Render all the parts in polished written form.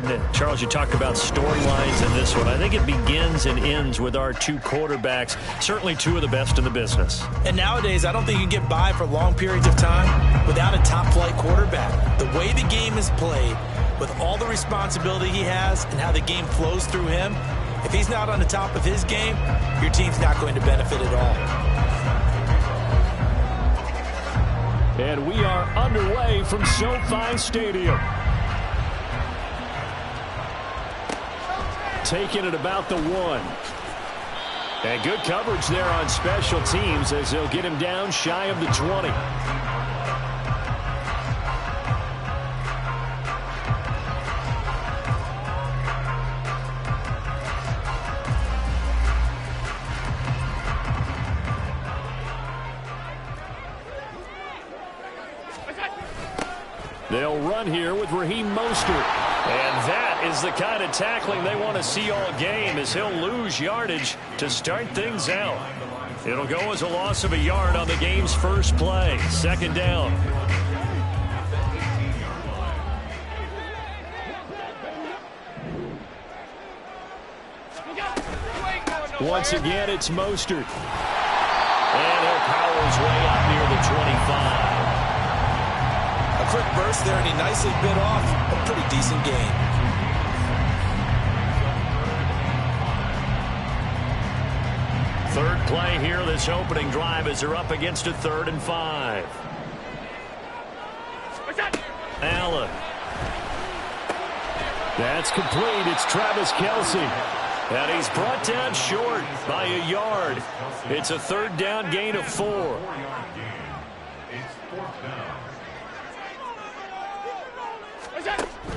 doesn't it? Charles, you talked about storylines in this one. I think it begins and ends with our two quarterbacks, certainly two of the best in the business. And nowadays, I don't think you can get by for long periods of time without a top-flight quarterback. The way the game is played, with all the responsibility he has and how the game flows through him, if he's not on the top of his game, your team's not going to benefit at all. And we are underway from SoFi Stadium. Taking it about the 1. And good coverage there on special teams as they'll get him down shy of the 20. They'll run here with Raheem Mostert. And that is the kind of tackling they want to see all game, as he'll lose yardage to start things out. It'll go as a loss of a yard on the game's first play. 2nd down. Once again, it's Mostert. And he'll power his way up near the 25. A quick burst there, and he nicely bit off a pretty decent gain. Third play here, this opening drive, as they're up against a 3rd and 5. Allen. That's complete. It's Travis Kelce. And he's brought down short by a yard. It's a 3rd down gain of 4.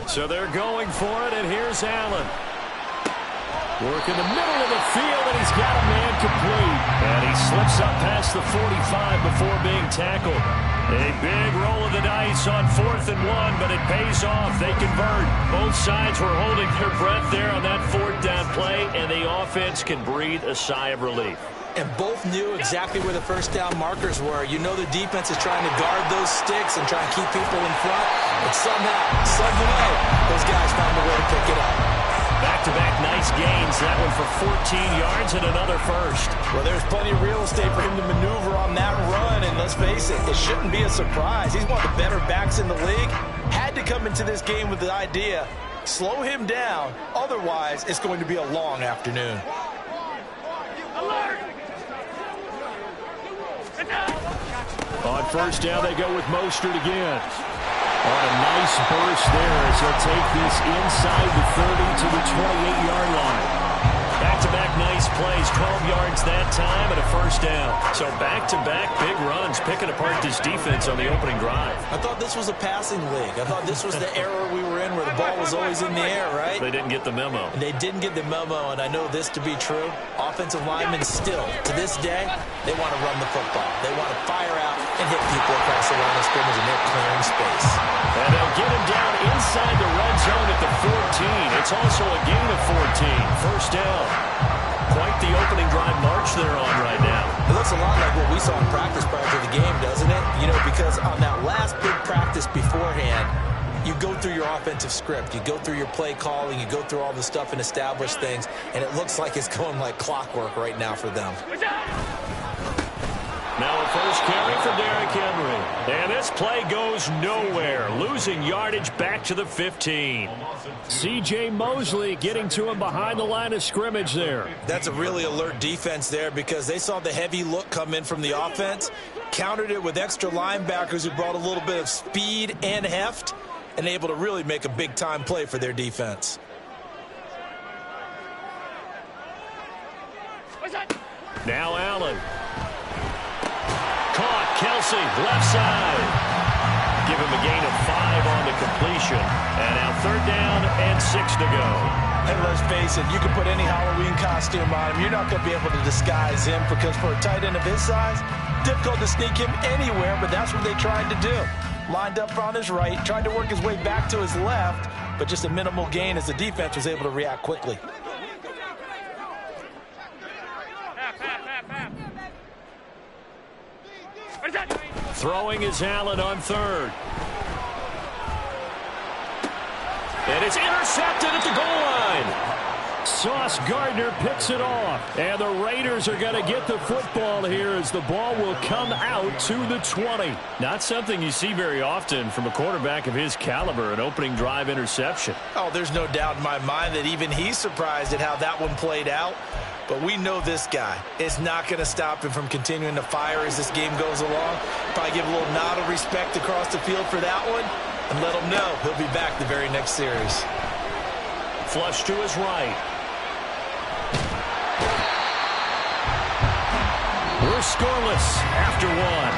So they're going for it, and here's Allen. Work in the middle of the field, and he's got a man complete. And he slips up past the 45 before being tackled. A big roll of the dice on 4th and 1, but it pays off. They convert. Both sides were holding their breath there on that 4th down play, and the offense can breathe a sigh of relief. And both knew exactly where the first down markers were. You know the defense is trying to guard those sticks and try and keep people in front. But somehow, some way, those guys found a way to pick it up. Back-to-back nice gains. That one for 14 yards and another first. Well, there's plenty of real estate for him to maneuver on that run. And let's face it, it shouldn't be a surprise. He's one of the better backs in the league. Had to come into this game with the idea, slow him down. Otherwise, it's going to be a long afternoon. Alert! On first down, they go with Mostert again. On a nice burst there as he'll take this inside the 30 to the 28-yard line. Back-to-back nice plays, 12 yards that time and a first down. So back-to-back big runs, picking apart this defense on the opening drive. I thought this was a passing league. I thought this was the era we were in where the ball was always in the air, right? They didn't get the memo. And they didn't get the memo, and I know this to be true. Offensive linemen still, to this day, they want to run the football. They want to fire out and hit people across the line of scrimmage, and they're clearing space. And they'll get him down inside the red zone at the 14. It's also a gain of 14. First down. Quite the opening drive march they're on right now. It looks a lot like what we saw in practice prior to the game, doesn't it? You know, because on that last big practice beforehand, you go through your offensive script. You go through your play calling. You go through all the stuff and establish things. And it looks like it's going like clockwork right now for them. Now a first carry for Derrick Henry. And this play goes nowhere. Losing yardage back to the 15. C.J. Mosley getting to him behind the line of scrimmage there. That's a really alert defense there because they saw the heavy look come in from the offense, countered it with extra linebackers who brought a little bit of speed and heft, and able to really make a big-time play for their defense. Now Allen. Caught. Kelce, left side. Give him a gain of 5 on the completion. And now 3rd down and 6 to go. And let's face it, you can put any Halloween costume on him. You're not going to be able to disguise him because for a tight end of his size, difficult to sneak him anywhere, but that's what they tried to do. Lined up on his right, tried to work his way back to his left, but just a minimal gain as the defense was able to react quickly. Throwing is Allen on 3rd. And it's intercepted at the goal line. Sauce Gardner picks it off. And the Raiders are going to get the football here as the ball will come out to the 20. Not something you see very often from a quarterback of his caliber, an opening drive interception. Oh, there's no doubt in my mind that even he's surprised at how that one played out. But we know this guy is not going to stop him from continuing to fire as this game goes along. Probably give a little nod of respect across the field for that one and let him know he'll be back the very next series. Flush to his right. We're scoreless after one.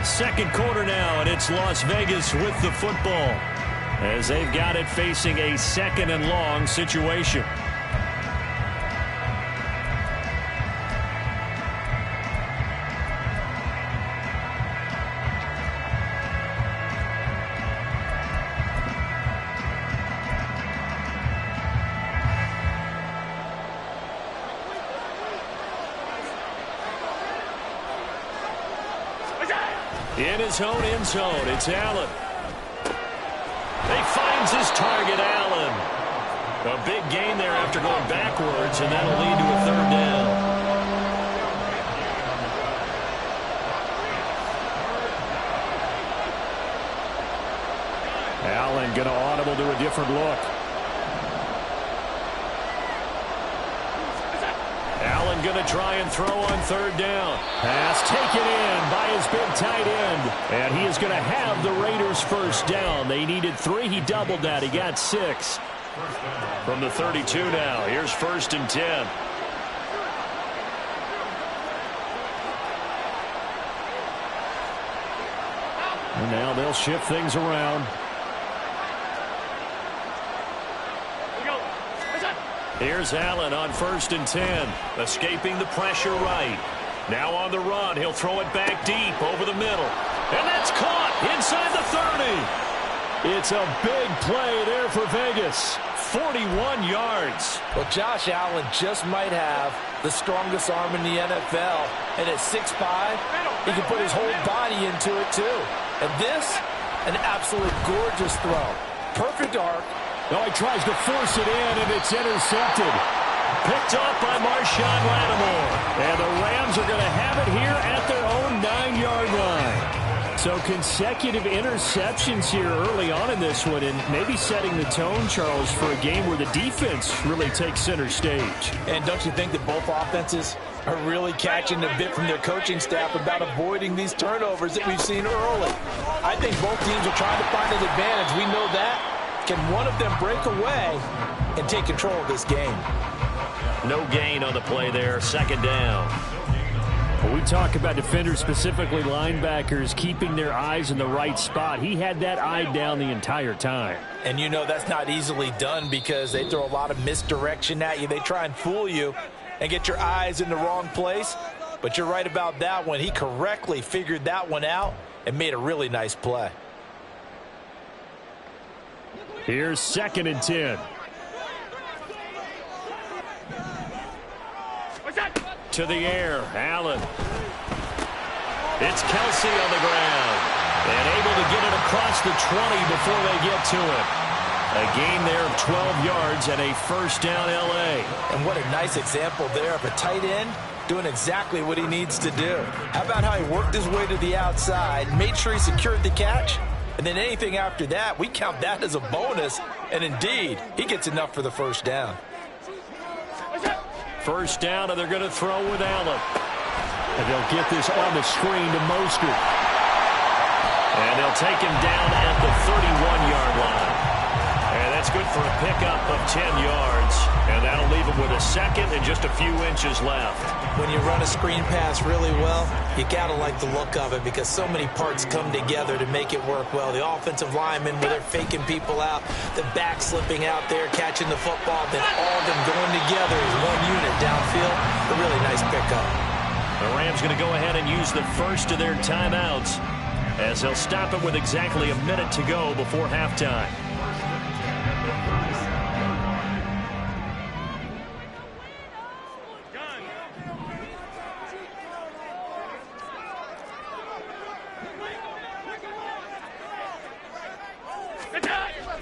Second quarter now, and it's Las Vegas with the football as they've got it facing a second and long situation. In his own end zone, it's Allen. He finds his target, Allen. A big gain there after going backwards, and that'll lead to a third down. Allen going to audible to a different look. Allen going to try and throw on third down. Pass taken in by his big tight end. And he is going to have the Raiders first down. They needed 3. He doubled that. He got 6. From the 32 now. Here's 1st and 10. And now they'll shift things around. Here's Allen on 1st and 10. Escaping the pressure right. Now on the run. He'll throw it back deep over the middle. And that's caught inside the 30. It's a big play there for Vegas. 41 yards. Well, Josh Allen just might have the strongest arm in the NFL. And at 6'5", he can put his whole body into it too. And this, an absolute gorgeous throw. Perfect arc. Oh, he tries to force it in, and it's intercepted. Picked off by Marshawn Lattimore. And the Rams are going to have it here at their own 9-yard line. So consecutive interceptions here early on in this one, and maybe setting the tone, Charles, for a game where the defense really takes center stage. And don't you think that both offenses are really catching a bit from their coaching staff about avoiding these turnovers that we've seen early? I think both teams are trying to find an advantage. We know that. Can one of them break away and take control of this game? No gain on the play there. 2nd down. When we talk about defenders, specifically linebackers, keeping their eyes in the right spot, he had that eye down the entire time. And you know that's not easily done because they throw a lot of misdirection at you. They try and fool you and get your eyes in the wrong place. But you're right about that one. He correctly figured that one out and made a really nice play. Here's 2nd and 10. To the air, Allen. It's Kelsey on the ground. And able to get it across the 20 before they get to it. A gain there of 12 yards and a first down L.A. And what a nice example there of a tight end doing exactly what he needs to do. How about how he worked his way to the outside, made sure he secured the catch, and then anything after that, we count that as a bonus. And indeed, he gets enough for the first down. First down, and they're going to throw with Allen. And they'll get this on the screen to Mostert. And they'll take him down at the 31-yard line. And that's good for a pickup of 10 yards. And that'll leave him with a second and just a few inches left. When you run a screen pass really well, you got to like the look of it because so many parts come together to make it work well. The offensive linemen, where they're faking people out, the back slipping out there, catching the football, then all of them going together as one unit downfield. A really nice pickup. The Rams going to go ahead and use the first of their timeouts as they'll stop it with exactly a minute to go before halftime.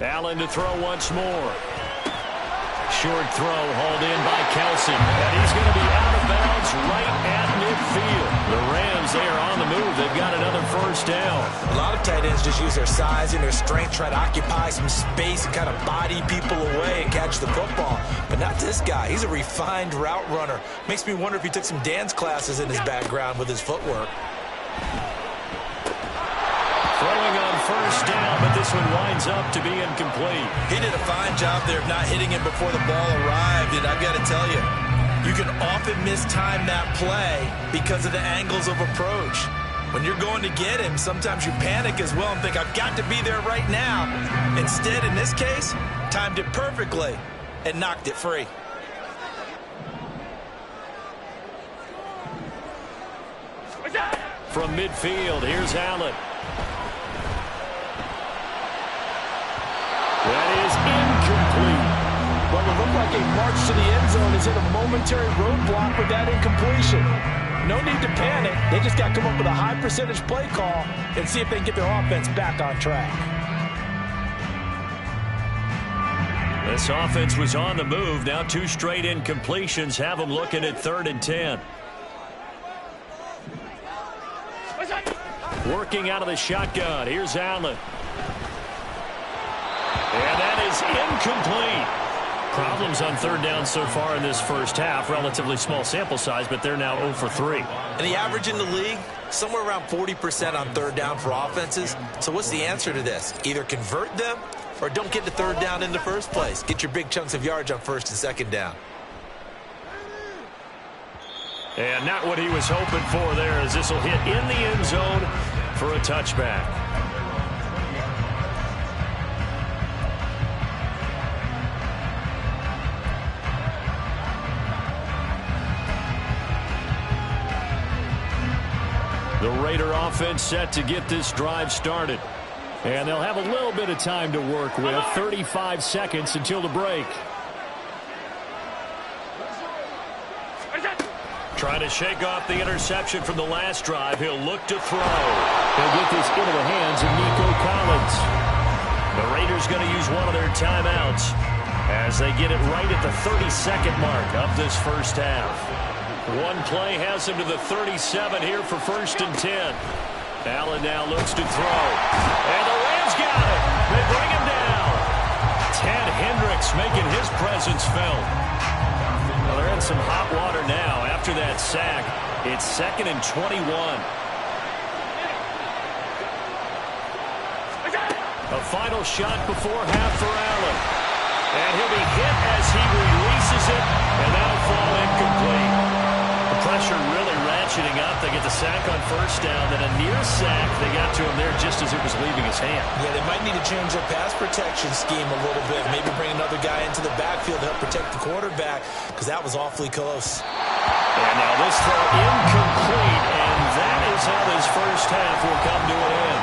Allen to throw once more. Short throw hauled in by Kelce. And he's going to be out of bounds right at midfield. The Rams, they are on the move. They've got another first down. A lot of tight ends just use their size and their strength, try to occupy some space and kind of body people away and catch the football. But not this guy. He's a refined route runner. Makes me wonder if he took some dance classes in his background with his footwork. Throwing on first down, but this one winds up to be incomplete. He did a fine job there of not hitting him before the ball arrived, and I've got to tell you, you can often mistime that play because of the angles of approach. When you're going to get him, sometimes you panic as well and think, I've got to be there right now. Instead, in this case, timed it perfectly and knocked it free. From midfield, here's Allen. That is incomplete. Well, it looked like a march to the end zone is in a momentary roadblock with that incompletion. No need to panic. They just got to come up with a high percentage play call and see if they can get their offense back on track. This offense was on the move. Now 2 straight incompletions have them looking at 3rd and 10. Working out of the shotgun. Here's Allen. And that is incomplete. Problems on 3rd down so far in this first half. Relatively small sample size, but they're now 0 for 3. And the average in the league, somewhere around 40% on 3rd down for offenses. So what's the answer to this? Either convert them or don't get to 3rd down in the first place. Get your big chunks of yards on 1st and 2nd down. And not what he was hoping for there, as this will hit in the end zone for a touchback. The Raider offense set to get this drive started. And they'll have a little bit of time to work with. 35 seconds until the break. Trying to shake off the interception from the last drive. He'll look to throw. He'll get this into the hands of Nico Collins. The Raiders going to use one of their timeouts as they get it right at the 30-second mark of this first half. One play has him to the 37 here for 1st and 10. Allen now looks to throw. And the Rams got it. They bring him down. Ted Hendricks making his presence felt. Well, they're in some hot water now after that sack. It's 2nd and 21. A final shot before half for Allen. And he'll be hit as he releases it, and that'll fall incomplete. The pressure really ratcheting up. They get the sack on 1st down, then a near sack. They got to him there just as it was leaving his hand. Yeah, they might need to change their pass protection scheme a little bit. Maybe bring another guy into the backfield to help protect the quarterback, because that was awfully close. And now this throw incomplete, and that is how this first half will come to an end.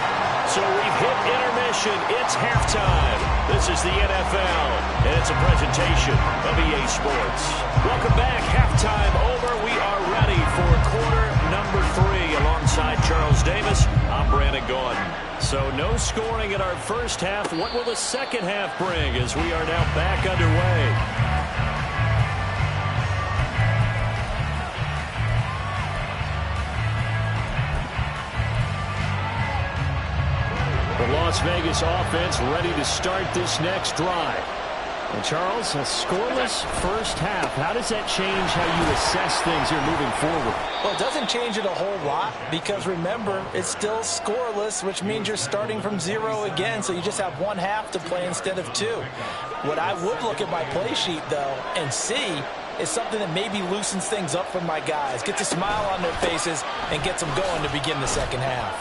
So we've hit intermission. It's halftime. This is the NFL, and it's a presentation of EA Sports. Welcome back. Halftime over. We are ready for quarter number 3 alongside Charles Davis. I'm Brandon Gordon. So no scoring in our first half. What will the second half bring as we are now back underway? The Las Vegas offense ready to start this next drive. And Charles, a scoreless first half. How does that change how you assess things here moving forward? Well, it doesn't change it a whole lot because, remember, it's still scoreless, which means you're starting from 0 again, so you just have 1 half to play instead of 2. What I would look at my play sheet, though, and see is something that maybe loosens things up for my guys, gets a smile on their faces, and gets them going to begin the second half.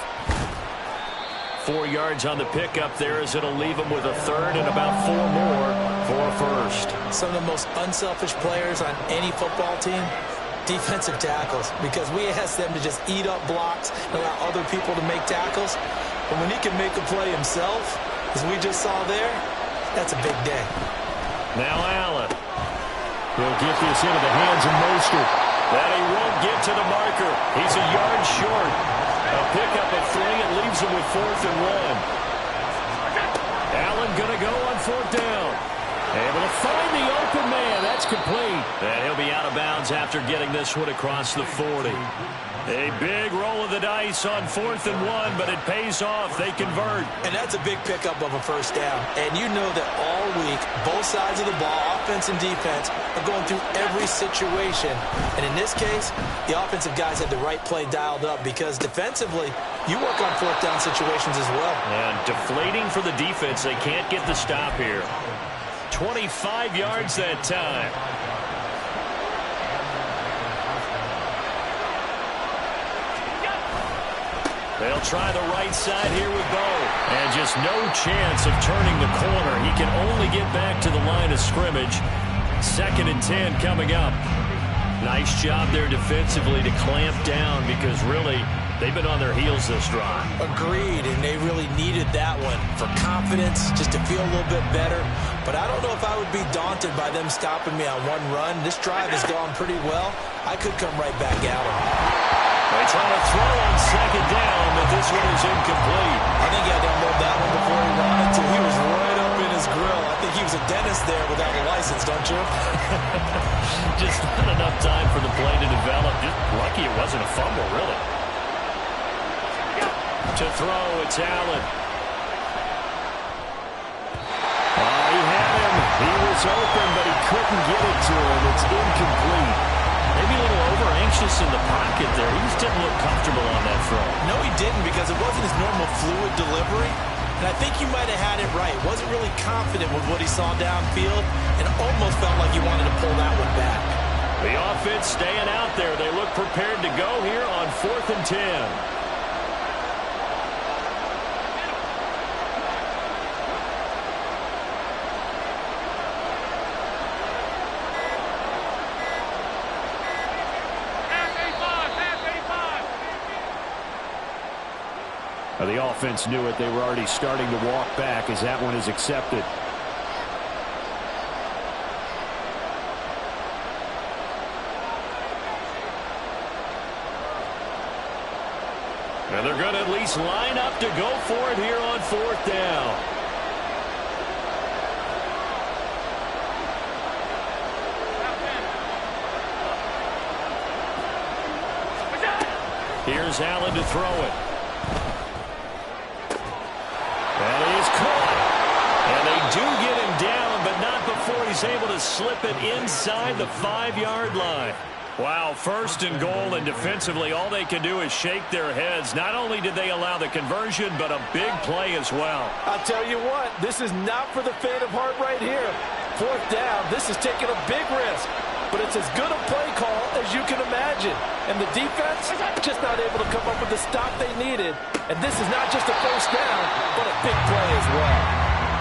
4 yards on the pickup there as it'll leave them with a 3rd and about 4 more for a 1st. Some of the most unselfish players on any football team, defensive tackles, because we ask them to just eat up blocks and allow other people to make tackles. But when he can make a play himself, as we just saw there, that's a big day. Now Allen. He'll get this into the hands of Mostert. That he won't get to the marker. He's a yard short. A pickup of 3 and leaves him with 4th and 1. Allen going to go on 4th down. Able to find the open man. That's complete. And he'll be out of bounds after getting this one across the 40. A big roll of the dice on 4th and 1, but it pays off. They convert. And that's a big pickup of a first down. And you know that all week, both sides of the ball, offense and defense, are going through every situation. And in this case, the offensive guys had the right play dialed up because defensively, you work on 4th down situations as well. And deflating for the defense. They can't get the stop here. 25 yards that time. They'll try the right side here with Bo. And just no chance of turning the corner. He can only get back to the line of scrimmage. 2nd and 10 coming up. Nice job there defensively to clamp down because really they've been on their heels this drive. Agreed, and they really needed that one for confidence, just to feel a little bit better. But I don't know if I would be daunted by them stopping me on one run. This drive has gone pretty well. I could come right back at them. They try to throw on 2nd down, but this one is incomplete. I think he had to unload that one before he wanted to. He was right up in his grill. I think he was a dentist there without a license, don't you? Just not enough time for the play to develop. Just lucky it wasn't a fumble, really. To throw, it's Allen. He had him. He was open, but he couldn't get it to him. It's incomplete. Maybe a little over-anxious in the pocket there. He just didn't look comfortable on that throw. No, he didn't because it wasn't his normal fluid delivery. And I think you might have had it right. Wasn't really confident with what he saw downfield and almost felt like he wanted to pull that one back. The offense staying out there. They look prepared to go here on 4th and 10. The offense knew it. They were already starting to walk back as that one is accepted. And they're going to at least line up to go for it here on 4th down. Here's Allen to throw it. And he is caught. And they do get him down, but not before he's able to slip it inside the 5-yard line. Wow, 1st and goal, and defensively all they can do is shake their heads. Not only did they allow the conversion, but a big play as well. I'll tell you what, this is not for the faint of heart right here. 4th down, this is taking a big risk. But it's as good a play call as you can imagine. And the defense just not able to come up with the stop they needed. And this is not just a first down, but a big play as well.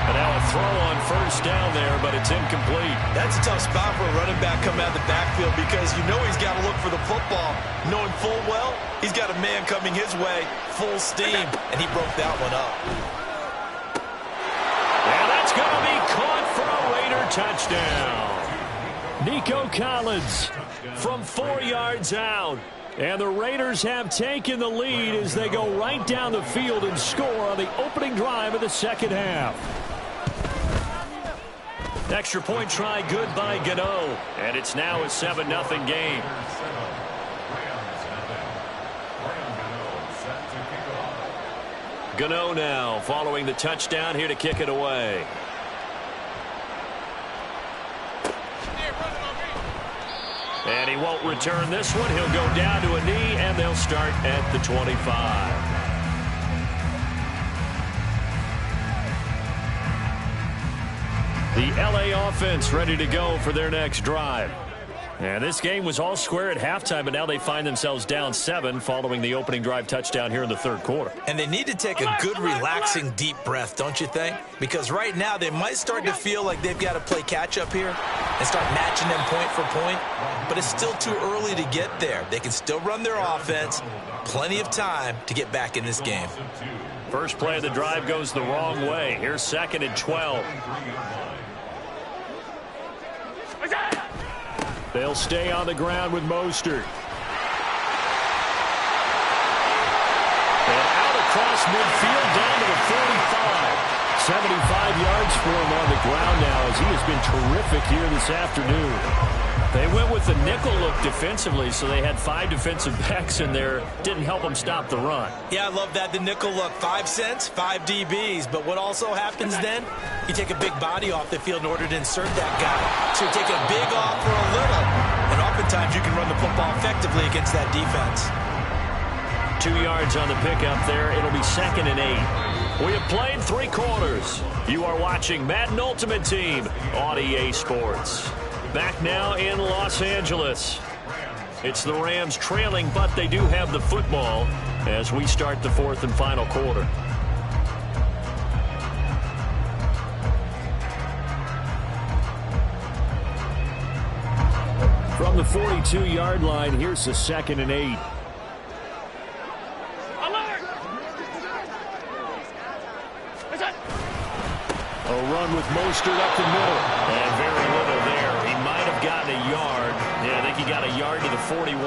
And now a throw on 1st down there, but it's incomplete. That's a tough spot for a running back coming out of the backfield because you know he's got to look for the football, knowing full well he's got a man coming his way, full steam, and he broke that one up. And that's going to be caught for a Raider touchdown. Nico Collins from 4 yards out. And the Raiders have taken the lead as they go right down the field and score on the opening drive of the 2nd half. Extra point try good by Gano. And it's now a 7-0 game. Gano now following the touchdown here to kick it away. And he won't return this one. He'll go down to a knee, and they'll start at the 25. The LA offense ready to go for their next drive. And this game was all square at halftime, but now they find themselves down 7 following the opening drive touchdown here in the 3rd quarter. And they need to take a good, relaxing, deep breath, don't you think? Because right now they might start to feel like they've got to play catch-up here and start matching them point for point. But it's still too early to get there. They can still run their offense. Plenty of time to get back in this game. First play of the drive goes the wrong way. Here's 2nd and 12. They'll stay on the ground with Mostert. And out across midfield down to the 45. 75 yards for him on the ground now, as he has been terrific here this afternoon. They went with the nickel look defensively, so they had 5 defensive backs in there. Didn't help them stop the run. Yeah, I love that, the nickel look. 5 cents, 5 DBs. But what also happens then? You take a big body off the field in order to insert that guy. So you take a big off for a little. And oftentimes you can run the football effectively against that defense. 2 yards on the pickup there. It'll be 2nd and 8. We have played 3 quarters. You are watching Madden Ultimate Team on EA Sports. Back now in Los Angeles. It's the Rams trailing, but they do have the football as we start the 4th and final quarter. From the 42-yard line, here's the 2nd and 8. A run with Mostert up the middle. And very little there. He might have gotten a yard. Yeah, I think he got a yard to the 41.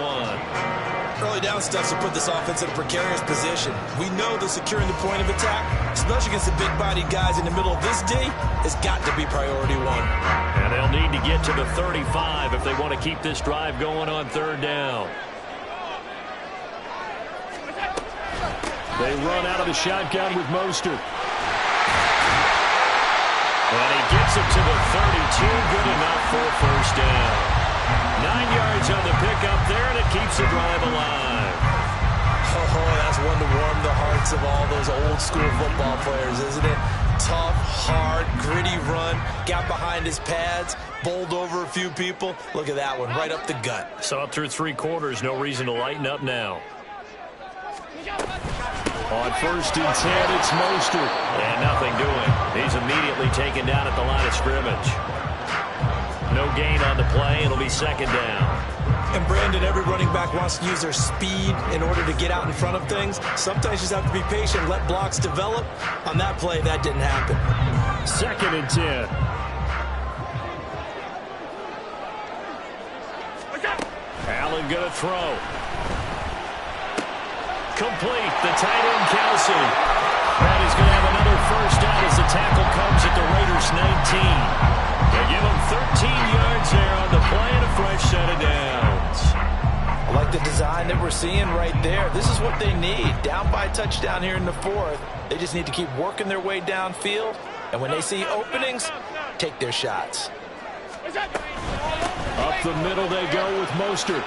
Early down stuff will put this offense in a precarious position. We know that securing the point of attack, especially against the big-bodied guys in the middle of this D, has got to be priority 1. And they'll need to get to the 35 if they want to keep this drive going on 3rd down. They run out of the shotgun with Mostert. And he gets it to the 32. Good enough for a 1st down. 9 yards on the pickup there, and it keeps the drive alive. Oh, that's one to warm the hearts of all those old-school football players, isn't it? Tough, hard, gritty run. Got behind his pads, bowled over a few people. Look at that one, right up the gut. Saw it through 3 quarters. No reason to lighten up now. On 1st and 10, it's Mostert. And nothing doing. He's immediately taken down at the line of scrimmage. No gain on the play. It'll be 2nd down. And Brandon, every running back wants to use their speed in order to get out in front of things. Sometimes you just have to be patient, let blocks develop. On that play, that didn't happen. 2nd and 10. Allen gonna throw. Complete. The tight end, Kelsey. And he's going to have another 1st down as the tackle comes at the Raiders' 19. They give him 13 yards there on the play and a fresh set of downs. I like the design that we're seeing right there. This is what they need. Down by a touchdown here in the 4th. They just need to keep working their way downfield. And when they see openings, take their shots. Up the middle they go with Mostert.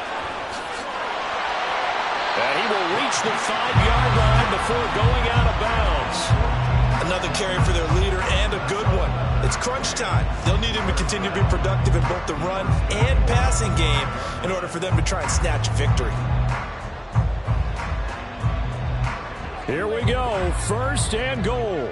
And he will reach the 5-yard line before going out of bounds. Another carry for their leader and a good one. It's crunch time. They'll need him to continue to be productive in both the run and passing game in order for them to try and snatch victory. Here we go. 1st and goal.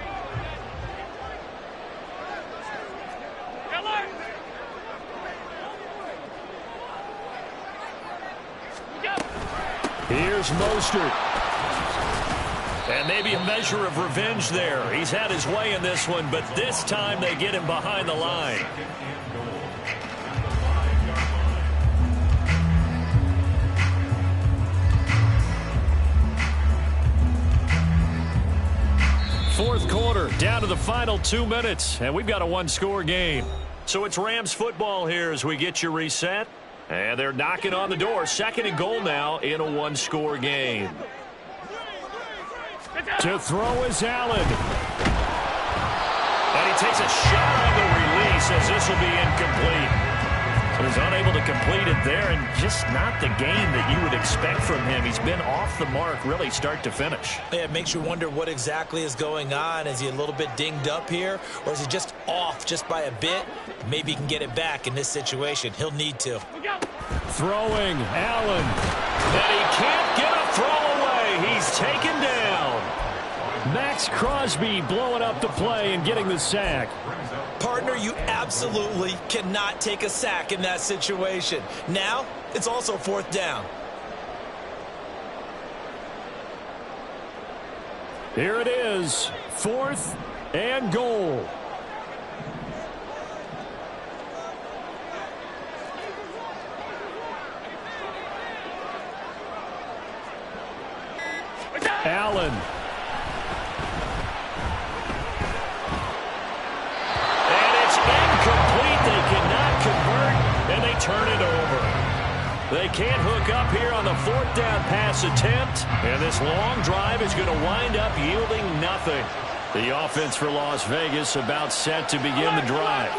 Here's Mostert. And maybe a measure of revenge there. He's had his way in this one, but this time they get him behind the line. Fourth quarter, down to the final 2 minutes, and we've got a 1-score game. So it's Rams football here as we get you reset. And they're knocking on the door. 2nd and goal now in a 1-score game. To throw is Allen. And he takes a shot on the release as this will be incomplete. So he's unable to complete it there, and just not the game that you would expect from him. He's been off the mark really start to finish. Yeah, it makes you wonder what exactly is going on. Is he a little bit dinged up here, or is he just off just by a bit? Maybe he can get it back in this situation. He'll need to. Throwing, Allen. And he can't get a throw away. He's taken down. Max Crosby blowing up the play and getting the sack. Partner, you absolutely cannot take a sack in that situation. Now, it's also 4th down. Here it is, 4th and goal. Allen. They can't hook up here on the fourth down pass attempt. And this long drive is going to wind up yielding nothing. The offense for Las Vegas about set to begin the drive.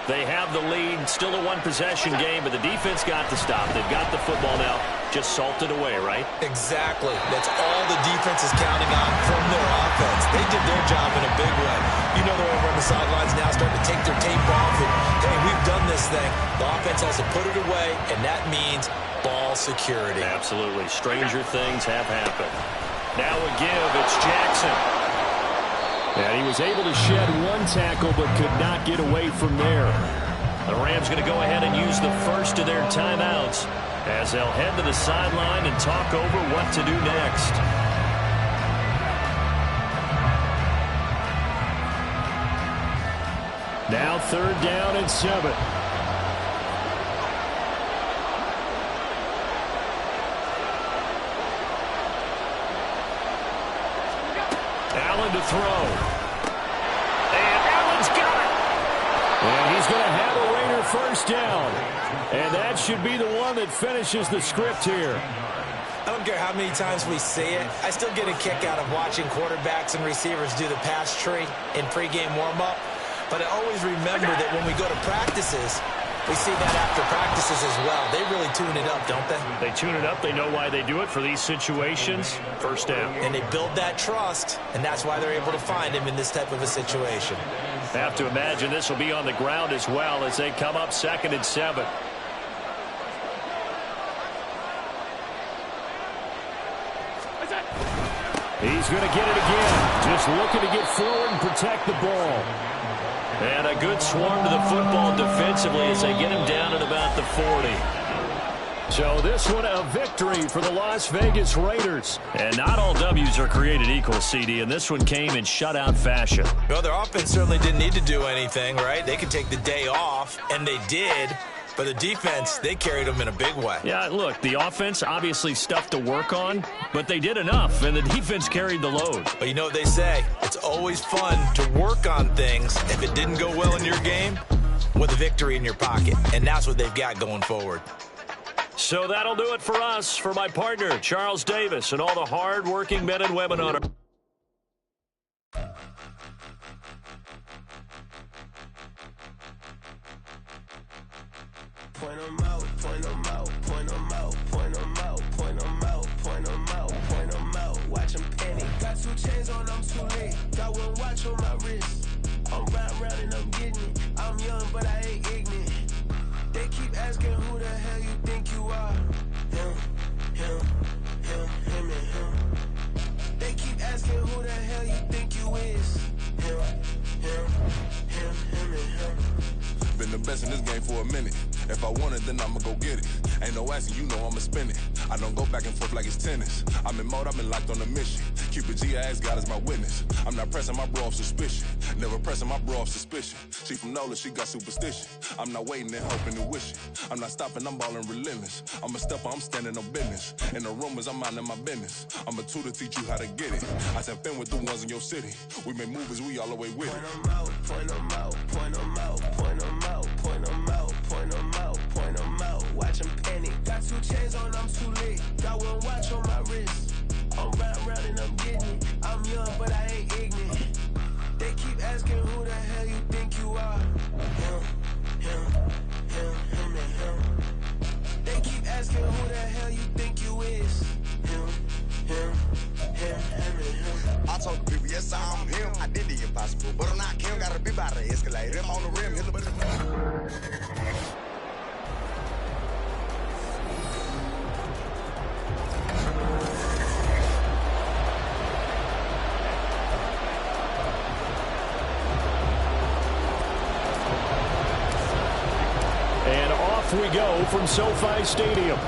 They have the lead, still a one-possession game, but the defense got to stop. They've got the football now, just salted away, right? Exactly. That's all the defense is counting on from their offense. They did their job in a big way. You know they're over on the sidelines now, starting to take their tape off, and, hey, we've done this thing. The offense has to put it away, and that means ball security. Absolutely. Stranger things have happened. Now a give. It's Jackson. And he was able to shed one tackle but could not get away from there. The Rams going to go ahead and use the first of their timeouts as they'll head to the sideline and talk over what to do next. Now 3rd down and 7. Allen to throw. And Allen's got it. And he's going to have a Raider first down. And that should be the one that finishes the script here. I don't care how many times we see it. I still get a kick out of watching quarterbacks and receivers do the pass tree in pregame warm-up. But I always remember that when we go to practices, we see that after practices as well. They really tune it up, don't they? They tune it up. They know why they do it for these situations. First down. And they build that trust, and that's why they're able to find him in this type of a situation. Have to imagine this will be on the ground as well as they come up 2nd and 7. He's going to get it again. Just looking to get forward and protect the ball. And a good swarm to the football defensively as they get him down at about the 40. So this one a victory for the Las Vegas Raiders. And not all W's are created equal, CD, and this one came in shutout fashion. Well, their offense certainly didn't need to do anything, right? They could take the day off, and they did. But the defense, they carried them in a big way. Yeah, look, the offense, obviously stuff to work on, but they did enough, and the defense carried the load. But you know what they say? It's always fun to work on things if it didn't go well in your game with a victory in your pocket. And that's what they've got going forward. So that'll do it for us. For my partner, Charles Davis, and all the hard-working men and women on our... Point 'em out, point 'em out, point 'em out, point 'em out, point 'em out, point 'em out, point 'em out. Watch 'em panic. Got 2 chains on, I'm too late. Got 1 watch on my wrist. I'm round and I'm getting it. I'm young, but I ain't ignorant. They keep asking who the hell you think you are. Him, and him. They keep asking who the hell you think you is. Him, and him. Been the best in this game for a minute. If I want it, then I'ma go get it. Ain't no asking, you know I'ma spend it. I don't go back and forth like it's tennis. I'm in mode, I've been locked on a mission. Cupid G, I ask God as my witness. I'm not pressing my bro off suspicion. Never pressing my bro off suspicion. She from NOLA, she got superstition. I'm not waiting and hoping and wishing. I'm not stopping, I'm balling relentless. I'm a stepper, I'm standing on business. In the rumors, I'm minding my business. I'm a tutor, teach you how to get it. I said, fin with the ones in your city. We make movies, we all the way with it. Point 'em out, point 'em out, point 'em out, point 'em out, point 'em out, point 'em out, point 'em out. Watch 'em panic. Got 2 chains on, I'm too late. Got 1 watch on my wrist. I'm round and I'm getting it. I'm young, but I ain't ignorant. They keep asking who the hell you think you are. Him, and him. They keep asking who the hell you think you is. Him, and him. I told the people, yes, I'm him. I did the impossible, but I'm not Kim. Gotta be by the escalator. I'm on the rim. And off we go from SoFi Stadium.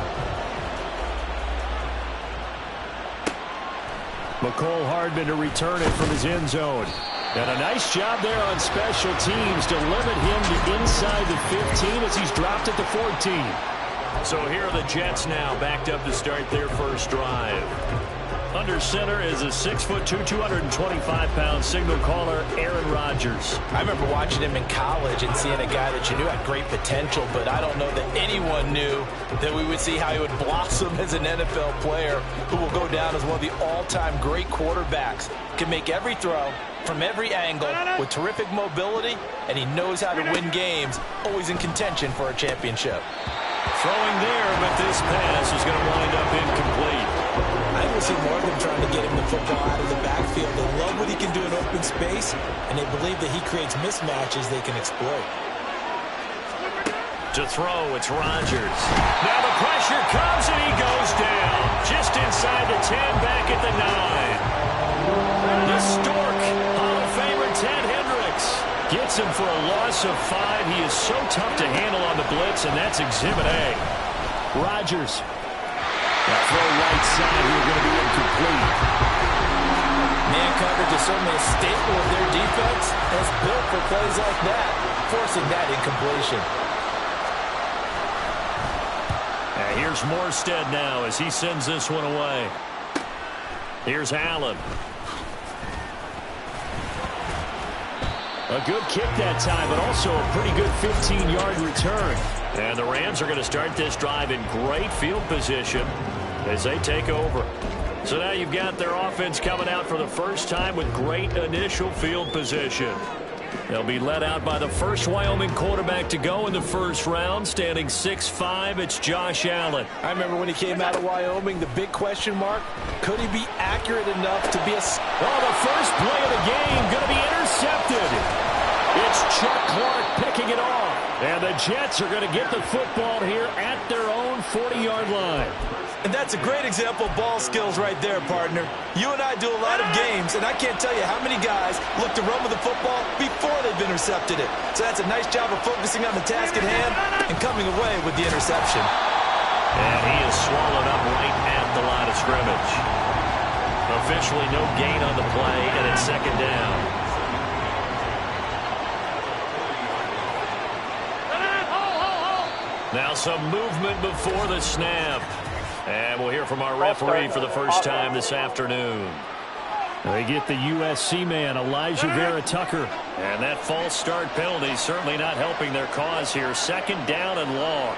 McCole Hardman to return it from his end zone. And a nice job there on special teams to limit him to inside the 15 as he's dropped at the 14. So here are the Jets now backed up to start their first drive. Under center is a 6'2", 225-pound signal caller, Aaron Rodgers. I remember watching him in college and seeing a guy that you knew had great potential, but I don't know that anyone knew that we would see how he would blossom as an NFL player who will go down as one of the all-time great quarterbacks. Can make every throw from every angle with terrific mobility, and he knows how to win games, always in contention for a championship. Throwing there, but this pass is going to wind up incomplete. I will see more of them trying to get him the football out of the backfield. They love what he can do in open space, and they believe that he creates mismatches they can exploit. To throw, it's Rodgers. Now the pressure comes, and he goes down. Just inside the 10, back at the 9. The Stork, Hall of Famer Ted Hendricks, gets him for a loss of 5. He is so tough to handle on the blitz, and that's Exhibit A. Rodgers. That throw right side here going to be incomplete. Man coverage is certainly a staple of their defense, and it's built for plays like that, forcing that incompletion. And here's Morstead now as he sends this one away. Here's Allen. A good kick that time, but also a pretty good 15-yard return. And the Rams are going to start this drive in great field position as they take over. So now you've got their offense coming out for the first time with great initial field position. They'll be led out by the first Wyoming quarterback to go in the first round, standing 6'5". It's Josh Allen. I remember when he came out of Wyoming, the big question mark, could he be accurate enough to be a... Oh, the first play of the game going to be intercepted. It's Chuck Clark picking it off. And the Jets are going to get the football here at their own 40-yard line. And that's a great example of ball skills right there, partner. You and I do a lot of games, and I can't tell you how many guys look to run with the football before they've intercepted it. So that's a nice job of focusing on the task at hand and coming away with the interception. And he is swallowed up right at the line of scrimmage. Officially no gain on the play, and it's second down. Now some movement before the snap. And we'll hear from our referee for the first time this afternoon. They get the USC man, Elijah Vera Tucker. And that false start penalty certainly not helping their cause here. Second down and long.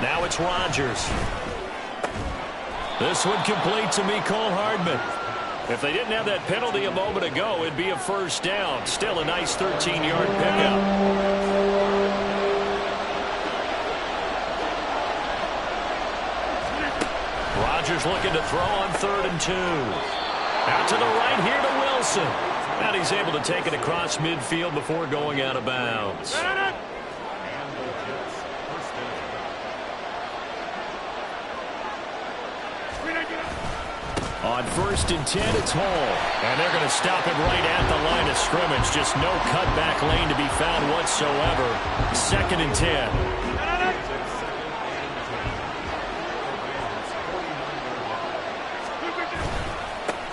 Now it's Rodgers. This one complete to Mecole Hardman. If they didn't have that penalty a moment ago, it'd be a first down. Still a nice 13-yard pickup. Rodgers looking to throw on 3rd and 2. Out to the right here to Wilson. And he's able to take it across midfield before going out of bounds. On 1st and 10, it's Hall. And they're going to stop it right at the line of scrimmage. Just no cutback lane to be found whatsoever. 2nd and 10.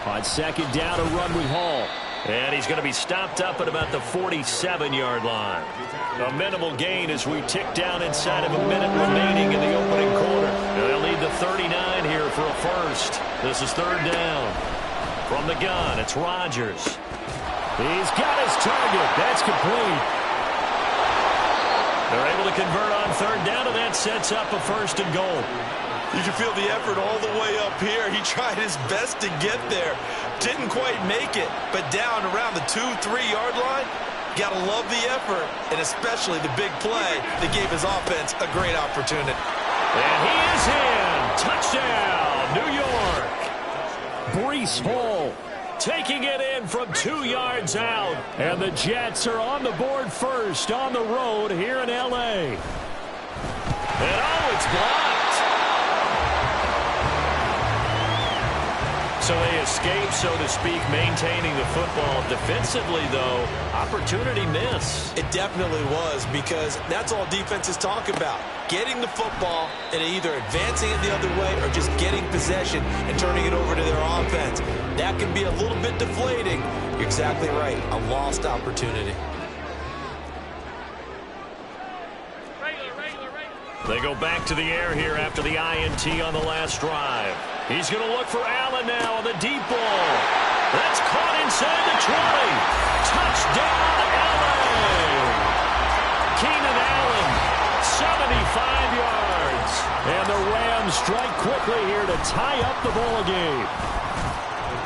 On 2nd down, a run with Hall. And he's going to be stopped up at about the 47-yard line. A minimal gain as we tick down inside of a minute remaining in the opening quarter. They'll need the 39 here for a first. This is 3rd down. From the gun, it's Rodgers. He's got his target. That's complete. They're able to convert on 3rd down, and that sets up a 1st and goal. You can feel the effort all the way up here. He tried his best to get there. Didn't quite make it, but down around the 2-3-yard line, got to love the effort, and especially the big play that gave his offense a great opportunity. And he is in. Touchdown, New York. Breece Hall taking it in from 2 yards out. And the Jets are on the board first on the road here in L.A. And oh, it's blocked. So they escape, so to speak, maintaining the football. Defensively, though, opportunity miss. It definitely was, because that's all defenses talk about. Getting the football and either advancing it the other way or just getting possession and turning it over to their offense. That can be a little bit deflating. You're exactly right. A lost opportunity. They go back to the air here after the INT on the last drive. He's going to look for Allen now on the deep ball. That's caught inside the 20. Touchdown, Allen. Keenan Allen, 75 yards. And the Rams strike quickly here to tie up the ball game.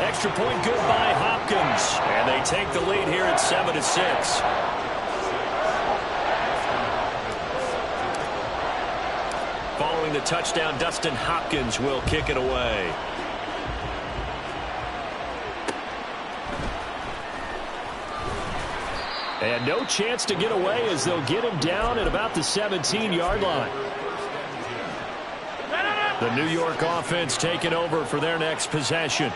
Extra point good by Hopkins. And they take the lead here at 7-6. Following the touchdown, Dustin Hopkins will kick it away. And no chance to get away as they'll get him down at about the 17-yard line. The New York offense taking over for their next possession.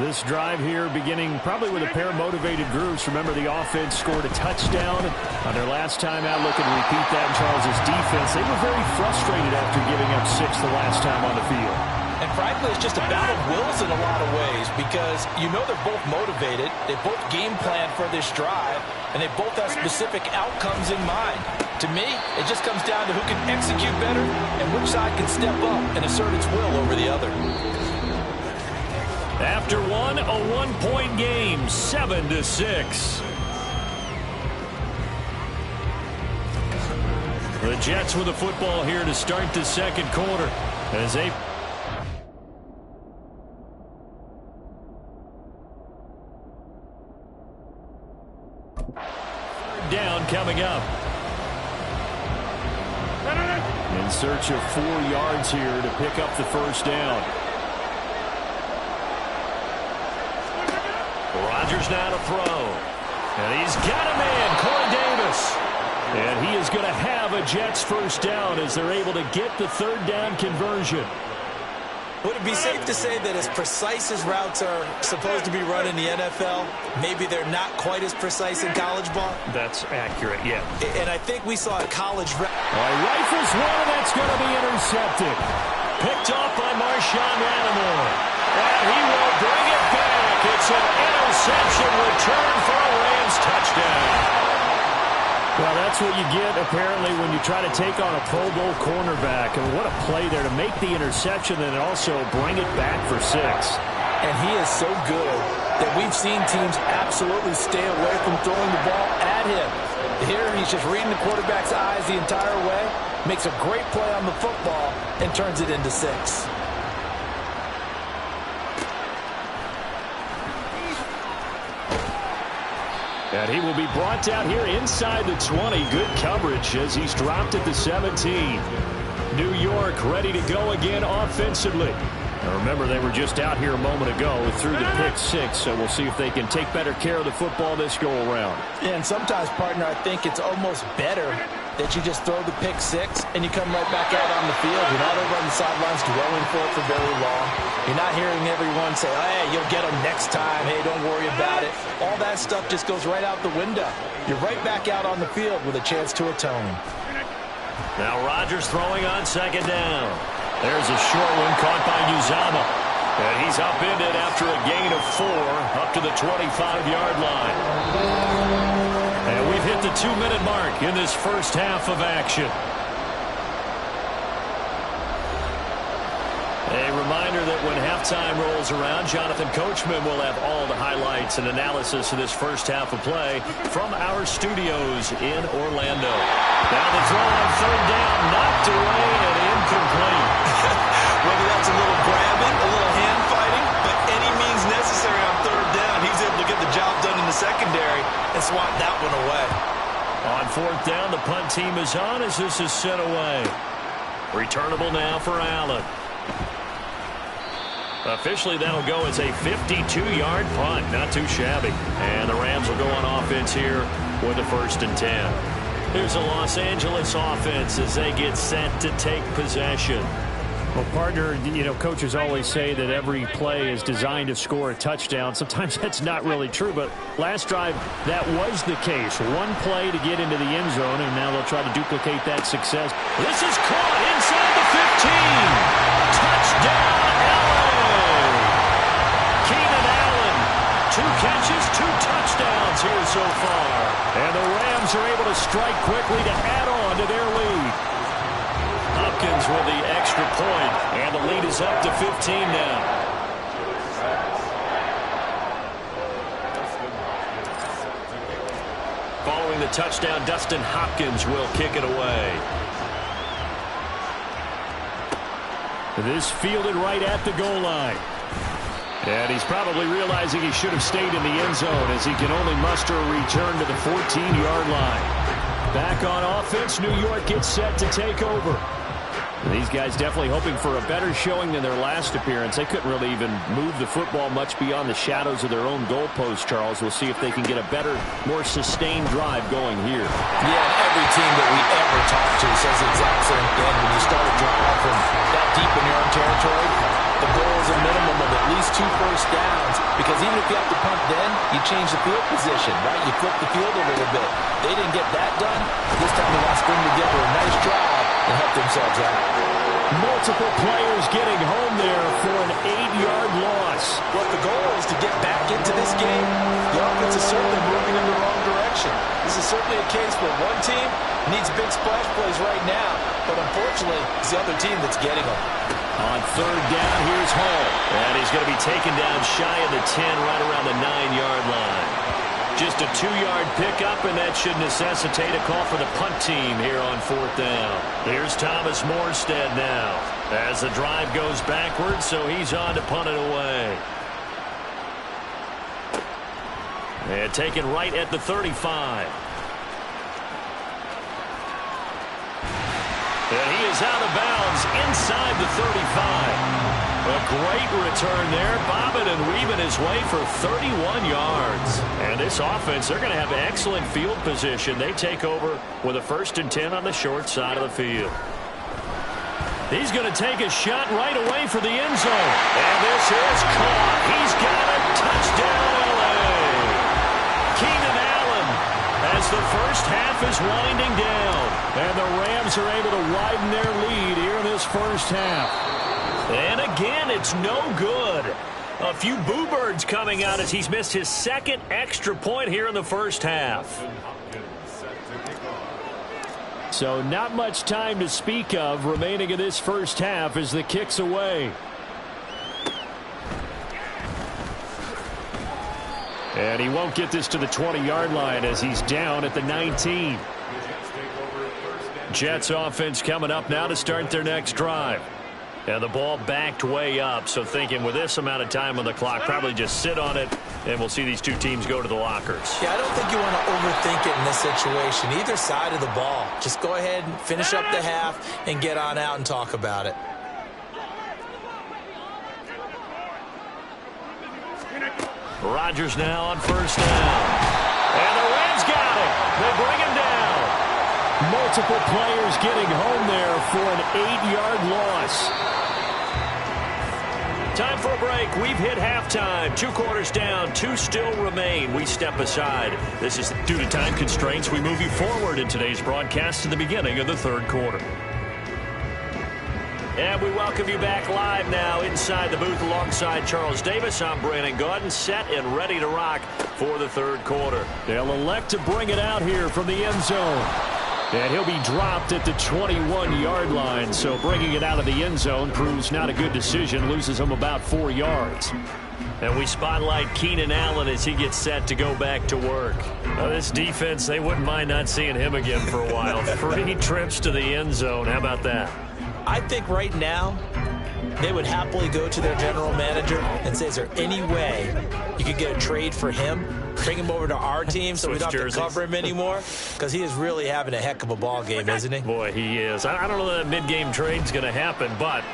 This drive here beginning probably with a pair of motivated groups. Remember, the offense scored a touchdown on their last time out. Looking to repeat that in Charles' defense. They were very frustrated after giving up 6 the last time on the field. And frankly, it's just a battle of wills in a lot of ways because you know they're both motivated. They both game plan for this drive, and they both have specific outcomes in mind. To me, it just comes down to who can execute better and which side can step up and assert its will over the other. After one, a one-point game, 7-6. The Jets with the football here to start the second quarter as they down coming up. In search of 4 yards here to pick up the first down. Rodgers now to throw. And he's got a man, Corey Davis. And he is going to have a Jets first down as they're able to get the third down conversion. Would it be safe to say that as precise as routes are supposed to be run in the NFL, maybe they're not quite as precise in college ball? That's accurate, yeah. And I think we saw a college... Rifles one, and that's going to be intercepted. Picked off by Marshawn Lattimore. And he will bring it back. It's an interception return for a Rams touchdown. Well, that's what you get, apparently, when you try to take on a Pro Bowl cornerback. And what a play there to make the interception and also bring it back for 6. And he is so good that we've seen teams absolutely stay away from throwing the ball at him. Here, he's just reading the quarterback's eyes the entire way, makes a great play on the football, and turns it into 6. And he will be brought down here inside the 20. Good coverage as he's dropped at the 17. New York ready to go again offensively. Now remember, they were just out here a moment ago through the pick 6, so we'll see if they can take better care of the football this go-around. And sometimes, partner, I think it's almost better that you just throw the pick 6 and you come right back out on the field. You're not over on the sidelines dwelling for it for very long. You're not hearing everyone say, oh, hey, you'll get them next time. Hey, don't worry about it. All that stuff just goes right out the window. You're right back out on the field with a chance to atone. Now Rodgers throwing on second down. There's a short one caught by Uzama. And he's upended after a gain of 4 up to the 25-yard line. And we've hit the 2-minute mark in this first half of action. A reminder that when halftime rolls around, Jonathan Coachman will have all the highlights and analysis of this first half of play from our studios in Orlando. Now the throw on third down, knocked away and incomplete. Whether that's a little grabbing, a little hand fighting, but any means necessary on third down, he's able to get the job done in the secondary and swat that one away. On fourth down, the punt team is on as this is sent away. Returnable now for Allen. Officially, that'll go as a 52-yard punt. Not too shabby. And the Rams will go on offense here with the 1st and 10. Here's a Los Angeles offense as they get set to take possession. Well, partner, you know, coaches always say that every play is designed to score a touchdown. Sometimes that's not really true, but last drive, that was the case. One play to get into the end zone, and now they'll try to duplicate that success. This is caught inside the 15. Touchdown, Allen. Keenan Allen, 2 catches, 2 touchdowns here so far. And the Rams are able to strike quickly to add on to their lead. Hopkins Hopkins with the extra point, and the lead is up to 15 now. Following the touchdown, Dustin Hopkins will kick it away. This fielded right at the goal line. And he's probably realizing he should have stayed in the end zone as he can only muster a return to the 14-yard line. Back on offense, New York gets set to take over. And these guys definitely hoping for a better showing than their last appearance. They couldn't really even move the football much beyond the shadows of their own goalpost, Charles. We'll see if they can get a better, more sustained drive going here. Yeah, every team that we ever talk to says the exact same thing. When you start a drive from that deep in your own territory, the goal is a minimum of at least 2 first downs, because even if you have to punt then, you change the field position, right? You flip the field a little bit. They didn't get that done. This time they got to string together a nice drive and help themselves out. Multiple players getting home there for an 8-yard loss. What the goal is to get back into this game. The offense is certainly moving in the wrong direction. This is certainly a case where one team needs big splash plays right now, but unfortunately, it's the other team that's getting them. On third down, here's Hall. And he's going to be taken down shy of the 10, right around the 9-yard line. Just a 2-yard pickup, and that should necessitate a call for the punt team here on fourth down. Here's Thomas Morstead now as the drive goes backwards, so he's on to punt it away. And taken right at the 35. And he is out of bounds inside the 35. A great return there, bobbing and weaving his way for 31 yards. And this offense, they're going to have excellent field position. They take over with a 1st and 10 on the short side of the field. He's going to take a shot right away for the end zone. And this is caught. He's got a touchdown, L.A. Keenan Allen as the first half is winding down. And the Rams are able to widen their lead here in this first half. And again, it's no good. A few boo birds coming out as he's missed his 2nd extra point here in the first half. So not much time to speak of remaining in this first half as the kick's away. And he won't get this to the 20-yard line as he's down at the 19. Jets offense coming up now to start their next drive. And the ball backed way up, so thinking with this amount of time on the clock, probably just sit on it, and we'll see these two teams go to the lockers. Yeah, I don't think you want to overthink it in this situation. Either side of the ball. Just go ahead and finish up the half and get on out and talk about it. Rodgers now on first down. And the Rams got him. They bring him down. Multiple players getting home there for an 8-yard loss. Time for a break. We've hit halftime. 2 quarters down. 2 still remain. We step aside. This is due to time constraints. We move you forward in today's broadcast to the beginning of the 3rd quarter. And we welcome you back live now inside the booth alongside Charles Davis. I'm Brandon Gaudin, set and ready to rock for the 3rd quarter. They'll elect to bring it out here from the end zone. And he'll be dropped at the 21-yard line, so bringing it out of the end zone proves not a good decision, loses him about 4 yards. And we spotlight Keenan Allen as he gets set to go back to work. Now, this defense, they wouldn't mind not seeing him again for a while. 3 trips to the end zone. How about that? I think right now they would happily go to their general manager and say, is there any way you could get a trade for him? Bring him over to our team so we don't have to cover him anymore, because he is really having a heck of a ball game, isn't he? Boy, he is. I don't know that mid-game trade's going to happen, but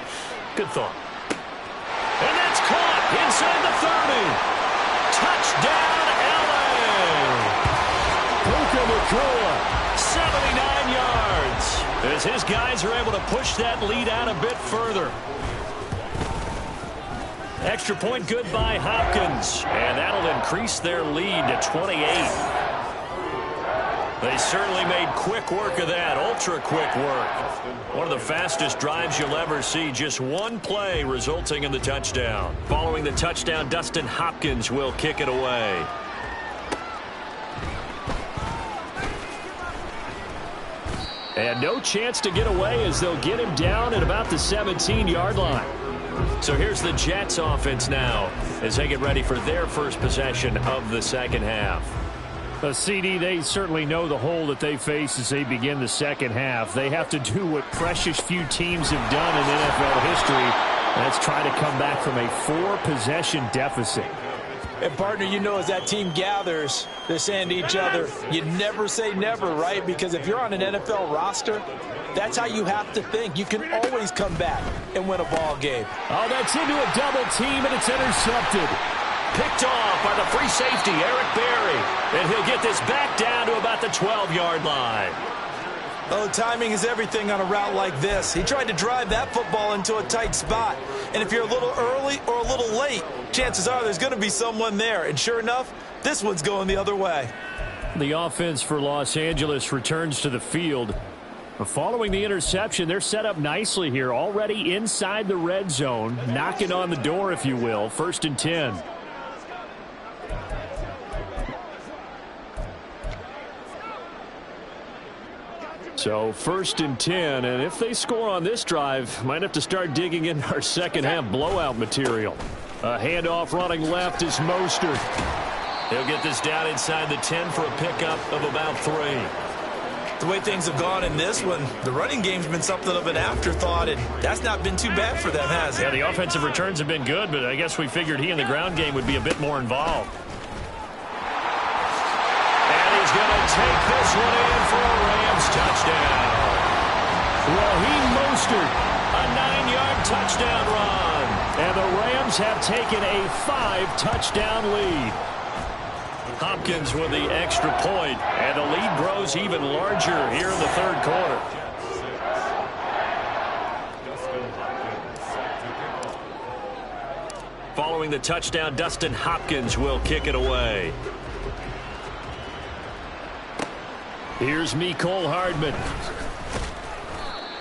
good thought. And that's caught inside the 30. Touchdown, L.A. Puka Nacua, 79 yards, as his guys are able to push that lead out a bit further. Extra point good by Hopkins, and that'll increase their lead to 28. They certainly made quick work of that, ultra-quick work. One of the fastest drives you'll ever see, just 1 play resulting in the touchdown. Following the touchdown, Dustin Hopkins will kick it away. And no chance to get away as they'll get him down at about the 17-yard line. So here's the Jets offense now as they get ready for their first possession of the second half. CD, they certainly know the hole that they face as they begin the second half. They have to do what precious few teams have done in NFL history. That's try to come back from a 4-possession deficit. And, partner, you know, as that team gathers, they're saying to each other, you never say never, right? Because if you're on an NFL roster, that's how you have to think. You can always come back and win a ball game. Oh, that's into a double team, and it's intercepted. Picked off by the free safety, Eric Berry. And he'll get this back down to about the 12-yard line. Oh, timing is everything on a route like this. He tried to drive that football into a tight spot. And if you're a little early or a little late, chances are there's going to be someone there. And sure enough, this one's going the other way. The offense for Los Angeles returns to the field. Following the interception, they're set up nicely here, already inside the red zone, knocking on the door, if you will. 1st and 10. So 1st and 10, and if they score on this drive, might have to start digging in our second half blowout material. A handoff running left is Mostert. He'll get this down inside the 10 for a pickup of about 3. The way things have gone in this one, the running game's been something of an afterthought, and that's not been too bad for them, has it? Yeah, the offensive returns have been good, but I guess we figured he in the ground game would be a bit more involved. And he's going to take this one in for a Rams touchdown. Raheem Mostert, a 9-yard touchdown run. And the Rams have taken a 5-touchdown lead. Hopkins with the extra point, and the lead grows even larger here in the third quarter. Following the touchdown, Dustin Hopkins will kick it away. Here's Mecole Hardman.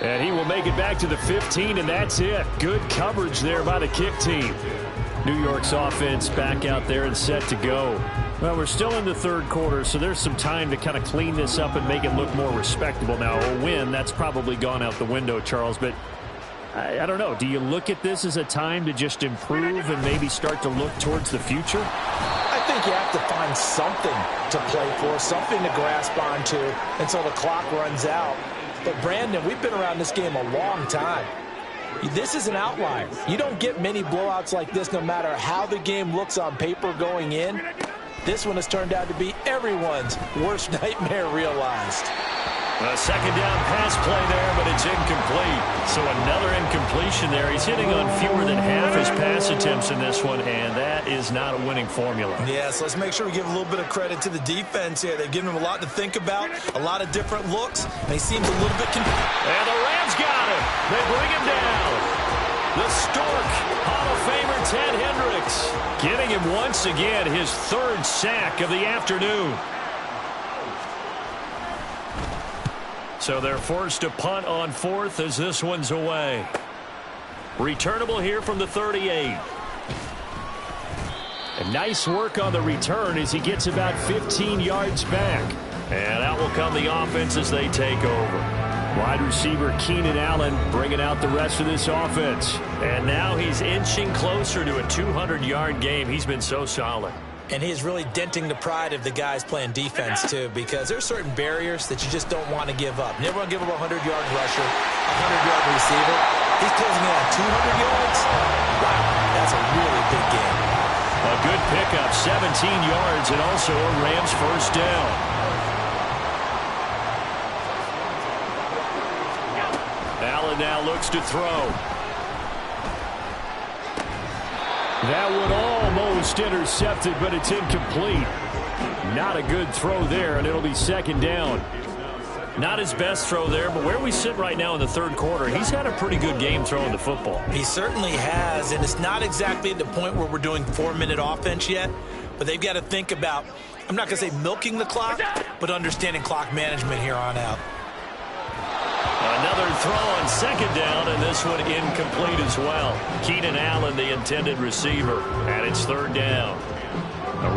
And he will make it back to the 15, and that's it. Good coverage there by the kick team. New York's offense back out there and set to go. Well, we're still in the third quarter, so there's some time to kind of clean this up and make it look more respectable. Now, a win, that's probably gone out the window, Charles, but I don't know. Do you look at this as a time to just improve and maybe start to look towards the future? I think you have to find something to play for, something to grasp onto until the clock runs out. But, Brandon, we've been around this game a long time. This is an outlier. You don't get many blowouts like this no matter how the game looks on paper going in. This one has turned out to be everyone's worst nightmare realized. A second down pass play there, but it's incomplete. So another incompletion there. He's hitting on fewer than half his pass attempts in this one, and that is not a winning formula. Yes, let's make sure we give a little bit of credit to the defense here. They've given him a lot to think about, a lot of different looks. They seemed a little bit and the Rams got him. They bring him down. The Stork, Hall of Famer Ted Hendricks, getting him once again his 3rd sack of the afternoon. So they're forced to punt on 4th as this one's away. Returnable here from the 38. And nice work on the return as he gets about 15 yards back. And out will come the offense as they take over. Wide receiver Keenan Allen bringing out the rest of this offense. And now he's inching closer to a 200-yard game. He's been so solid. And he is really denting the pride of the guys playing defense, too, because there's certain barriers that you just don't want to give up. Never want to give up a 100-yard rusher, a 100-yard receiver. He's closing in on 200 yards. Wow, that's a really big game. A good pickup, 17 yards, and also a Rams first down. Allen now looks to throw. That one almost intercepted, but it's incomplete. Not a good throw there, and it'll be second down. Not his best throw there, but where we sit right now in the third quarter, he's had a pretty good game throwing the football. He certainly has, and it's not exactly at the point where we're doing 4-minute offense yet, but they've got to think about, I'm not going to say milking the clock, but understanding clock management here on out. Another throw on second down, and this one incomplete as well. Keenan Allen, the intended receiver, and it's third down.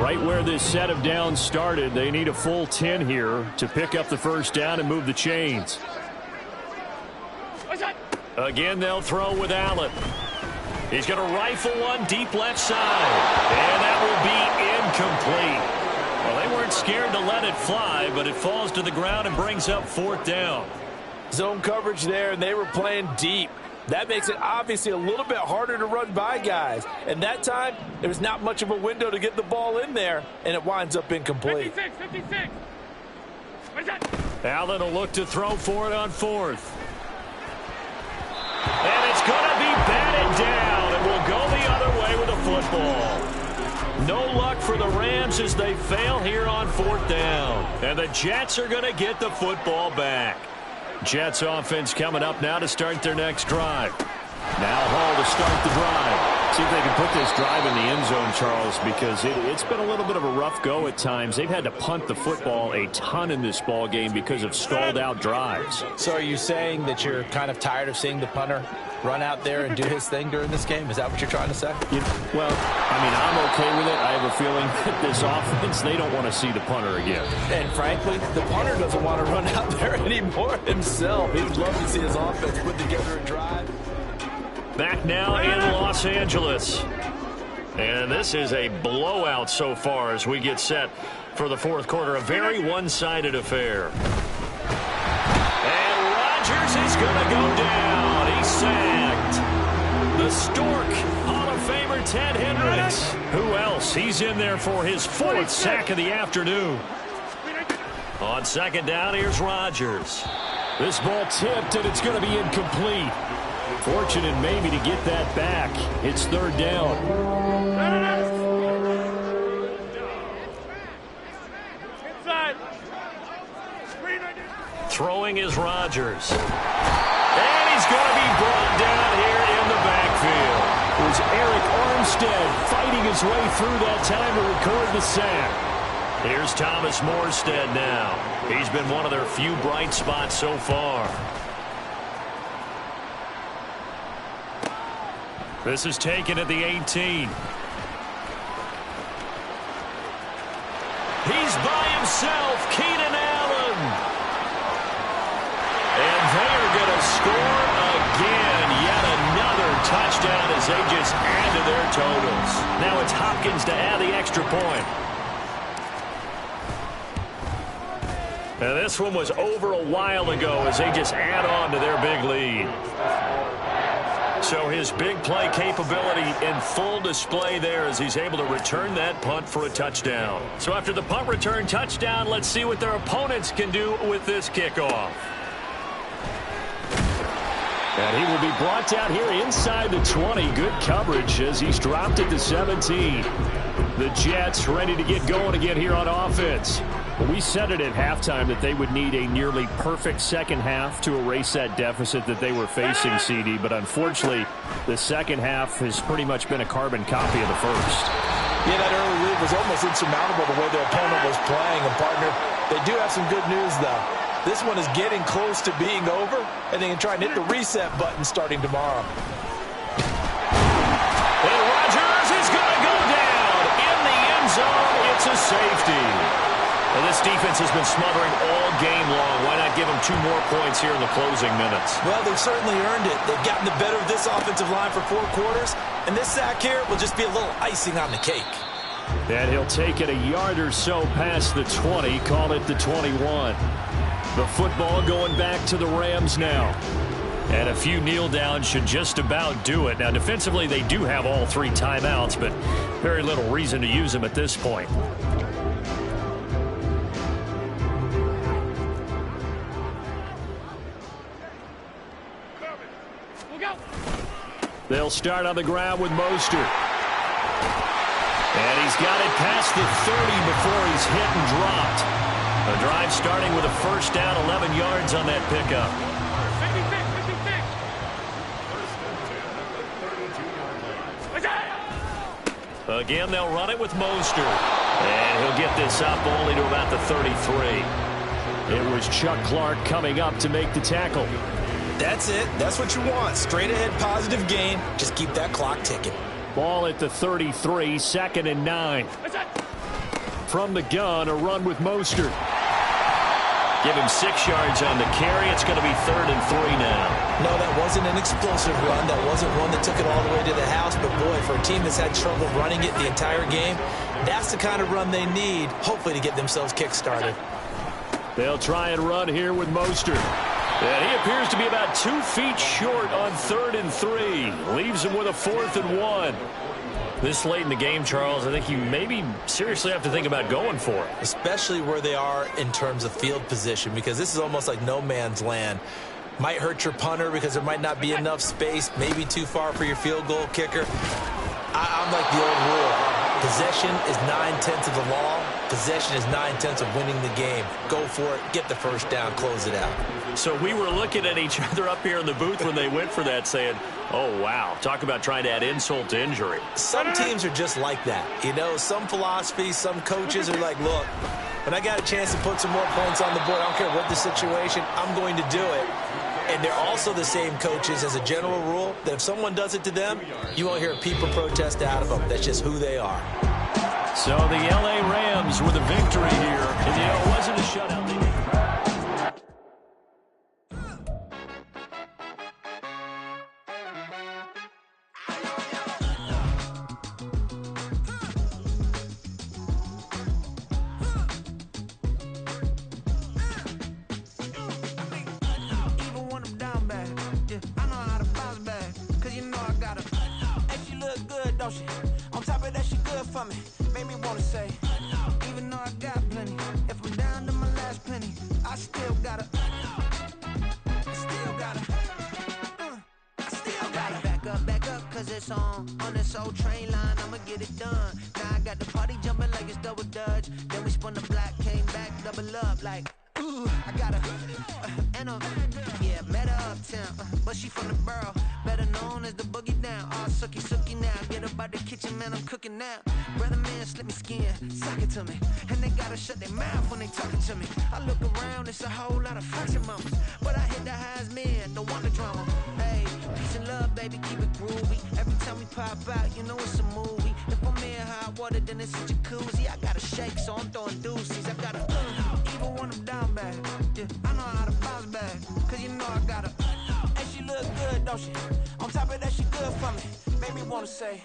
Right where this set of downs started, they need a full 10 here to pick up the first down and move the chains. Again, they'll throw with Allen. He's going to rifle one deep left side. And that will be incomplete. Well, they weren't scared to let it fly, but it falls to the ground and brings up 4th down. Zone coverage there, and they were playing deep. That makes it obviously a little bit harder to run by guys. And that time, there was not much of a window to get the ball in there, and it winds up incomplete. 56. What is that? Allen will look to throw for it on 4th. And it's going to be batted down, and will go the other way with a football. No luck for the Rams as they fail here on 4th down. And the Jets are going to get the football back. Jets offense coming up now to start their next drive. Now Hall to start the drive. See if they can put this drive in the end zone, Charles, because it's been a little bit of a rough go at times. They've had to punt the football a ton in this ball game because of stalled out drives. So are you saying that you're kind of tired of seeing the punter run out there and do his thing during this game? Is that what you're trying to say? Well, I mean, I'm okay with it. I have a feeling that this offense, they don't want to see the punter again. And frankly, the punter doesn't want to run out there anymore himself. He would love to see his offense put together a drive. Back now in Los Angeles. And this is a blowout so far as we get set for the 4th quarter. A very one-sided affair. And Rodgers is going to go down. He's sacked. The Stork, Hall of Famer Ted Hendricks. Who else? He's in there for his 4th sack of the afternoon. On 2nd down, here's Rodgers. This ball tipped, and it's going to be incomplete. Fortunate maybe to get that back. It's 3rd down. Throwing is Rodgers. And he's going to be brought down here in the backfield. It was Eric Armstead fighting his way through that time to record the sack. Here's Thomas Morstead now. He's been one of their few bright spots so far. This is taken at the 18. He's by himself, Keenan Allen. And they are going to score again. Yet another touchdown as they just add to their totals. Now it's Hopkins to add the extra point. Now this one was over a while ago as they just add on to their big lead. So his big play capability in full display there as he's able to return that punt for a touchdown. So after the punt return touchdown, let's see what their opponents can do with this kickoff. And he will be brought down here inside the 20. Good coverage as he's dropped at the 17. The Jets ready to get going again here on offense. We said it at halftime that they would need a nearly perfect second half to erase that deficit that they were facing, CD. But unfortunately, the second half has pretty much been a carbon copy of the first. Yeah, that early lead was almost insurmountable the way their opponent was playing. And, partner, they do have some good news, though. This one is getting close to being over, and they can try and hit the reset button starting tomorrow. And Rodgers is going to go down in the end zone. It's a safety. Well, this defense has been smothering all game long. Why not give them 2 more points here in the closing minutes? Well, they've certainly earned it. They've gotten the better of this offensive line for 4 quarters, and this sack here will just be a little icing on the cake. And he'll take it a yard or so past the 20, call it the 21. The football going back to the Rams now. And a few kneel downs should just about do it. Now, defensively, they do have all 3 timeouts, but very little reason to use them at this point. They'll start on the ground with Mostert. And he's got it past the 30 before he's hit and dropped. A drive starting with a first down, 11 yards on that pickup. 56. Again, they'll run it with Mostert. And he'll get this up only to about the 33. It was Chuck Clark coming up to make the tackle. That's it. That's what you want. Straight ahead positive gain. Just keep that clock ticking. Ball at the 33, 2nd and 9. From the gun, a run with Mostert. Give him 6 yards on the carry. It's going to be 3rd and 3 now. No, that wasn't an explosive run. That wasn't one that took it all the way to the house. But, boy, for a team that's had trouble running it the entire game, that's the kind of run they need, hopefully, to get themselves kick-started. They'll try and run here with Mostert. And he appears to be about 2 feet short on 3rd and 3. Leaves him with a 4th and 1. This late in the game, Charles, I think you maybe seriously have to think about going for it. Especially where they are in terms of field position, because this is almost like no man's land. Might hurt your punter because there might not be enough space, maybe too far for your field goal kicker. I'm like the old rule. Possession is 9/10 of the law. Possession is 9/10 of winning the game. Go for it, get the first down, close it out. So we were looking at each other up here in the booth when they went for that saying, oh, wow, talk about trying to add insult to injury. Some teams are just like that. You know, some philosophies, some coaches are like, look, when I got a chance to put some more points on the board, I don't care what the situation, I'm going to do it. And they're also the same coaches as a general rule that if someone does it to them, you won't hear a peep or protest out of them. That's just who they are. So the L.A. Rams with a victory here. And, you know, it wasn't a shutout. On top of that, she good for me. Made me wanna say, even though I got plenty, if I'm down to my last penny, I still gotta back up, cause it's on this old train line, I'ma get it done. Now I got the party jumping like it's double dutch. Then we spun the block, came back, double up like, ooh, I got a, yeah, met her uptown, but she from the borough, better known as the boogie down. All sucky now, get up out the kitchen, man, I'm cooking now. Brother man, slip me skin, suck it to me, and they gotta shut their mouth when they talking to me. I look around, it's a whole lot of flashing mamas, but I hit the highs, man, don't want the drama. Hey, peace and love, baby, keep it groovy. Every time we pop out, you know it's a movie. If I'm in hot water, then it's a jacuzzi. I gotta shake, so I'm throwing deuces. I gotta, even when I'm down bad, yeah, I know how to bounce back, cause you know I gotta, and she look good, don't she? On top of that, she good for me. Made me wanna say,